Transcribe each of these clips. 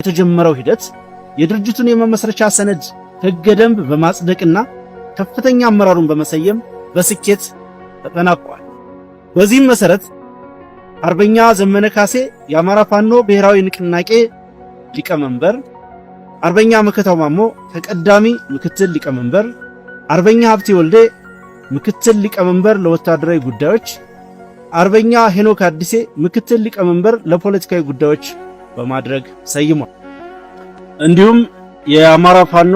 የተጀመረው ሂደት የድርጅቱን የመመስረቻ ሰነድ ሕገ ደንብ በማጽደቅና ከፍተኛ አመራሩን በመሰየም በስኬት ተጠናቋል። በዚህም መሰረት አርበኛ ዘመነ ካሴ የአማራ ፋኖ ብሔራዊ ንቅናቄ ሊቀመንበር፣ አርበኛ መከታው ማሞ ተቀዳሚ ምክትል ሊቀመንበር፣ አርበኛ ሀብቴ ወልዴ ምክትል ሊቀመንበር ለወታደራዊ ጉዳዮች፣ አርበኛ ሄኖክ አዲሴ ምክትል ሊቀመንበር ለፖለቲካዊ ጉዳዮች በማድረግ ሰይሟል። እንዲሁም የአማራ ፋኖ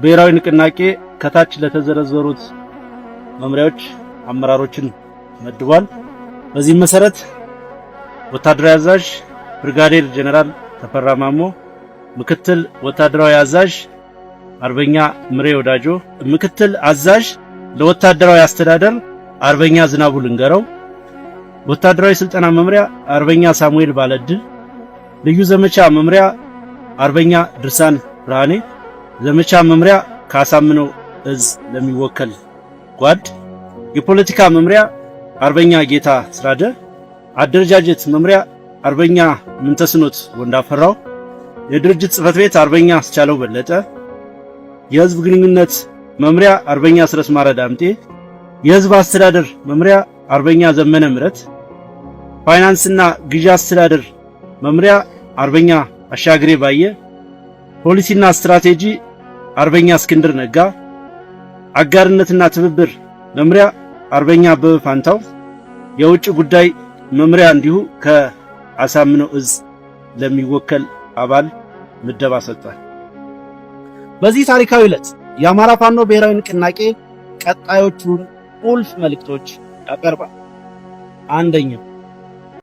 ብሔራዊ ንቅናቄ ከታች ለተዘረዘሩት መምሪያዎች አመራሮችን መድቧል። በዚህ መሰረት ወታደራዊ አዛዥ ብርጋዴር ጀነራል ተፈራ ማሞ፣ ምክትል ወታደራዊ አዛዥ አርበኛ ምሬ ወዳጆ፣ ምክትል አዛዥ ለወታደራዊ አስተዳደር አርበኛ ዝናቡ ልንገረው፣ ወታደራዊ ስልጠና መምሪያ አርበኛ ሳሙኤል ባለድል፣ ልዩ ዘመቻ መምሪያ አርበኛ ድርሳን ብርሃኔ፣ ዘመቻ መምሪያ ካሳምነው እዝ ለሚወከል ጓድ፣ የፖለቲካ መምሪያ አርበኛ ጌታ ስራደ፣ አደረጃጀት መምሪያ አርበኛ ምንተስኖት ወንዳፈራው፣ የድርጅት ጽሕፈት ቤት አርበኛ አስቻለው በለጠ፣ የህዝብ ግንኙነት መምሪያ አርበኛ ስረስ ማረዳምጤ፣ የህዝብ አስተዳደር መምሪያ አርበኛ ዘመነ ምረት፣ ፋይናንስና ግዢ አስተዳደር መምሪያ አርበኛ አሻግሬ ባየ፣ ፖሊሲና ስትራቴጂ አርበኛ እስክንድር ነጋ፣ አጋርነትና ትብብር መምሪያ አርበኛ አበበ ፋንታው፣ የውጭ ጉዳይ መምሪያ እንዲሁ ከአሳምነው እዝ ለሚወከል አባል ምደባ ሰጥቷል። በዚህ ታሪካዊ ዕለት የአማራ ፋኖ ብሔራዊ ንቅናቄ ቀጣዮቹን ቁልፍ መልእክቶች ያቀርባል። አንደኛ፣